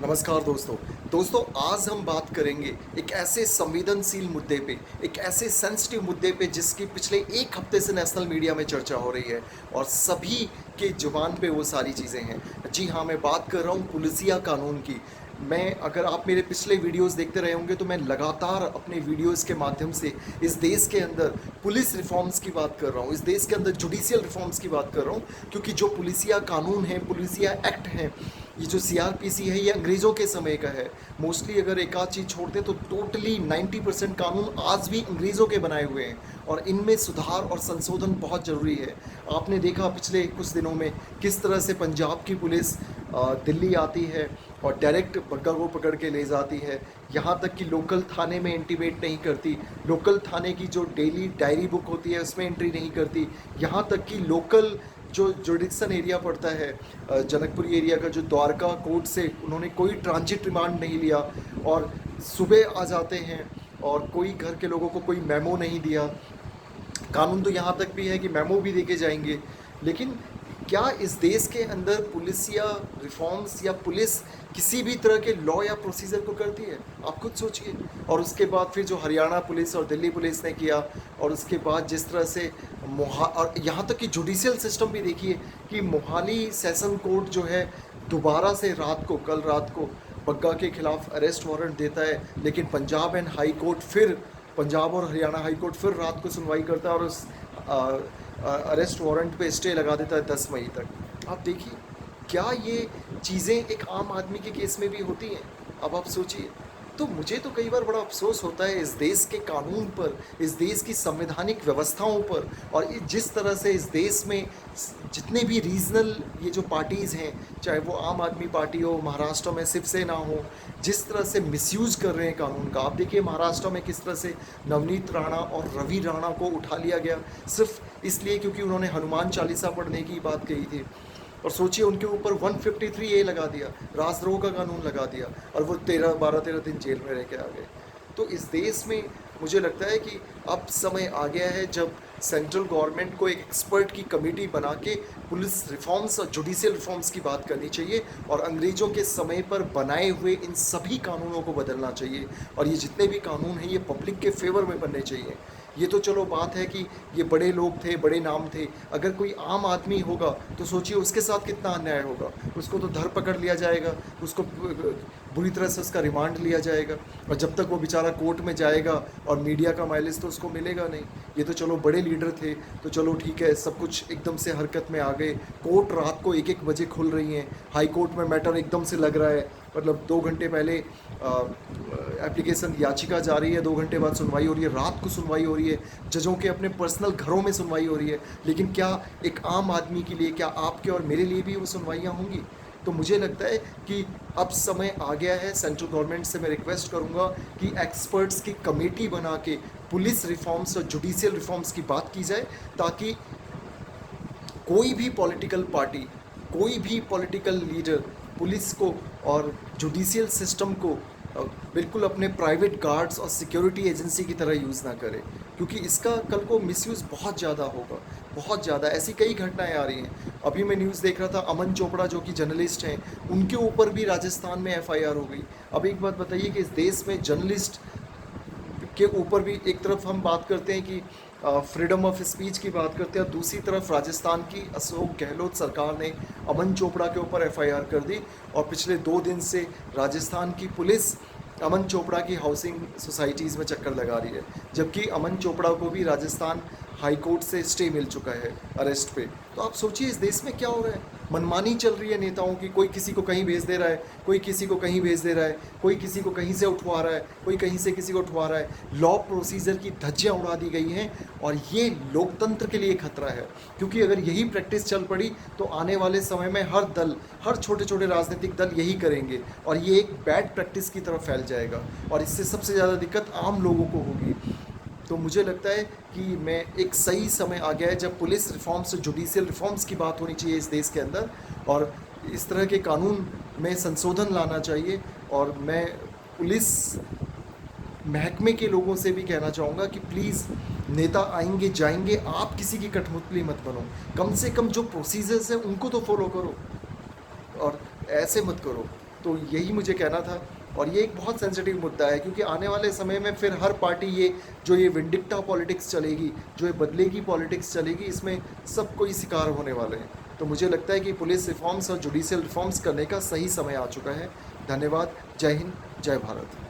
नमस्कार दोस्तों आज हम बात करेंगे एक ऐसे संवेदनशील मुद्दे पे, एक ऐसे सेंसिटिव मुद्दे पे जिसकी पिछले एक हफ्ते से नेशनल मीडिया में चर्चा हो रही है और सभी के जुबान पे वो सारी चीज़ें हैं। जी हाँ, मैं बात कर रहा हूँ पुलिसिया कानून की। अगर आप मेरे पिछले वीडियोस देखते रहे होंगे तो मैं लगातार अपने वीडियोस के माध्यम से इस देश के अंदर पुलिस रिफॉर्म्स की बात कर रहा हूँ, इस देश के अंदर जुडिशियल रिफॉर्म्स की बात कर रहा हूँ, क्योंकि जो पुलिसिया कानून है, पुलिसिया एक्ट है, ये जो सीआरपीसी है, ये अंग्रेज़ों के समय का है। मोस्टली अगर एक आध चीज़ छोड़ दें तो टोटली 90% कानून आज भी अंग्रेज़ों के बनाए हुए हैं और इनमें सुधार और संशोधन बहुत ज़रूरी है। आपने देखा पिछले कुछ दिनों में किस तरह से पंजाब की पुलिस दिल्ली आती है और डायरेक्ट बग्गा को पकड़ के ले जाती है, यहाँ तक कि लोकल थाने में इंटीमेट नहीं करती, लोकल थाने की जो डेली डायरी बुक होती है उसमें एंट्री नहीं करती, यहाँ तक कि लोकल जो जुडिक्शन एरिया पड़ता है, जनकपुरी एरिया का, जो द्वारका कोर्ट से उन्होंने कोई ट्रांजिट रिमांड नहीं लिया और सुबह आ जाते हैं और कोई घर के लोगों को कोई मेमो नहीं दिया। कानून तो यहाँ तक भी है कि मेमो भी देके जाएंगे, लेकिन क्या इस देश के अंदर पुलिसिया रिफॉर्म्स या पुलिस किसी भी तरह के लॉ या प्रोसीजर को करती है? आप खुद सोचिए। और उसके बाद फिर जो हरियाणा पुलिस और दिल्ली पुलिस ने किया, और उसके बाद जिस तरह से और यहाँ तक कि जुडिशियल सिस्टम भी देखिए कि मोहाली सेशन कोर्ट जो है दोबारा से कल रात को बग्गा के खिलाफ अरेस्ट वारंट देता है, लेकिन पंजाब और हरियाणा हाई कोर्ट फिर रात को सुनवाई करता है और उस अरेस्ट वारंट पे स्टे लगा देता है 10 मई तक। आप देखिए, क्या ये चीज़ें एक आम आदमी के केस में भी होती हैं? अब आप सोचिए। तो मुझे तो कई बार बड़ा अफसोस होता है इस देश के कानून पर, इस देश की संवैधानिक व्यवस्थाओं पर, और जिस तरह से इस देश में जितने भी रीजनल ये जो पार्टीज़ हैं, चाहे वो आम आदमी पार्टी हो, महाराष्ट्र में शिवसेना हो, जिस तरह से मिसयूज़ कर रहे हैं कानून का। आप देखिए महाराष्ट्र में किस तरह से नवनीत राणा और रवि राणा को उठा लिया गया सिर्फ इसलिए क्योंकि उन्होंने हनुमान चालीसा पढ़ने की बात कही थी, और सोचिए उनके ऊपर 153A लगा दिया, राजद्रोह का कानून लगा दिया, और वो 12-13 दिन जेल में रह के आ गए। तो इस देश में मुझे लगता है कि अब समय आ गया है जब सेंट्रल गवर्नमेंट को एक एक्सपर्ट की कमेटी बना के पुलिस रिफॉर्म्स और जुडिशियल रिफॉर्म्स की बात करनी चाहिए, और अंग्रेज़ों के समय पर बनाए हुए इन सभी कानूनों को बदलना चाहिए, और ये जितने भी कानून हैं ये पब्लिक के फेवर में बनने चाहिए। ये तो चलो बात है कि ये बड़े लोग थे, बड़े नाम थे, अगर कोई आम आदमी होगा तो सोचिए उसके साथ कितना अन्याय होगा। उसको तो धर पकड़ लिया जाएगा, उसको बुरी तरह से उसका रिमांड लिया जाएगा, और जब तक वो बेचारा कोर्ट में जाएगा और मीडिया का माइलेज तो उसको मिलेगा नहीं। ये तो चलो बड़े लीडर थे तो चलो ठीक है, सब कुछ एकदम से हरकत में आ गए, कोर्ट रात को 1-1 बजे खुल रही हैं, हाई कोर्ट में मैटर एकदम से लग रहा है, मतलब 2 घंटे पहले एप्लीकेशन याचिका जा रही है, 2 घंटे बाद सुनवाई हो रही है, रात को सुनवाई हो रही है, जजों के अपने पर्सनल घरों में सुनवाई हो रही है। लेकिन क्या एक आम आदमी के लिए, क्या आपके और मेरे लिए भी वो सुनवाइयाँ होंगी? तो मुझे लगता है कि अब समय आ गया है, सेंट्रल गवर्नमेंट से मैं रिक्वेस्ट करूंगा कि एक्सपर्ट्स की कमेटी बना के पुलिस रिफॉर्म्स और जुडिशियल रिफॉर्म्स की बात की जाए, ताकि कोई भी पॉलिटिकल पार्टी, कोई भी पॉलिटिकल लीडर पुलिस को और जुडिशियल सिस्टम को बिल्कुल अपने प्राइवेट गार्ड्स और सिक्योरिटी एजेंसी की तरह यूज़ ना करे, क्योंकि इसका कल को मिसयूज़ बहुत ज़्यादा होगा, बहुत ज़्यादा। ऐसी कई घटनाएं आ रही हैं। अभी मैं न्यूज़ देख रहा था, अमन चोपड़ा जो कि जर्नलिस्ट हैं, उनके ऊपर भी राजस्थान में एफआईआर हो गई। अब एक बात बताइए कि इस देश में जर्नलिस्ट के ऊपर भी एक तरफ हम बात करते हैं कि फ्रीडम ऑफ स्पीच की बात करते हैं, और दूसरी तरफ राजस्थान की अशोक गहलोत सरकार ने अमन चोपड़ा के ऊपर एफआईआर कर दी, और पिछले 2 दिन से राजस्थान की पुलिस अमन चोपड़ा की हाउसिंग सोसाइटीज़ में चक्कर लगा रही है, जबकि अमन चोपड़ा को भी राजस्थान हाई कोर्ट से स्टे मिल चुका है अरेस्ट पे। तो आप सोचिए इस देश में क्या हो रहा है, मनमानी चल रही है नेताओं की, कोई किसी को कहीं भेज दे रहा है, कोई किसी को कहीं भेज दे रहा है, कोई किसी को कहीं से उठवा रहा है, कोई कहीं से किसी को उठवा रहा है। लॉ प्रोसीजर की धज्जियाँ उड़ा दी गई हैं, और ये लोकतंत्र के लिए खतरा है, क्योंकि अगर यही प्रैक्टिस चल पड़ी तो आने वाले समय में हर दल, हर छोटे छोटे राजनीतिक दल यही करेंगे, और ये एक बैड प्रैक्टिस की तरफ फैल जाएगा, और इससे सबसे ज़्यादा दिक्कत आम लोगों को होगी। तो मुझे लगता है कि मैं एक सही समय आ गया है जब पुलिस रिफॉर्म्स और जुडिशियल रिफॉर्म्स की बात होनी चाहिए इस देश के अंदर, और इस तरह के कानून में संशोधन लाना चाहिए। और मैं पुलिस महकमे के लोगों से भी कहना चाहूँगा कि प्लीज़, नेता आएंगे जाएंगे, आप किसी की कठपुतली मत बनो, कम से कम जो प्रोसीजर्स हैं उनको तो फॉलो करो, और ऐसे मत करो। तो यही मुझे कहना था। और ये एक बहुत सेंसिटिव मुद्दा है, क्योंकि आने वाले समय में फिर हर पार्टी ये विंडिक्टा पॉलिटिक्स चलेगी, जो ये बदले की पॉलिटिक्स चलेगी, इसमें सब कोई शिकार होने वाले हैं। तो मुझे लगता है कि पुलिस रिफॉर्म्स और जुडिशियल रिफॉर्म्स करने का सही समय आ चुका है। धन्यवाद। जय हिंद, जय भारत।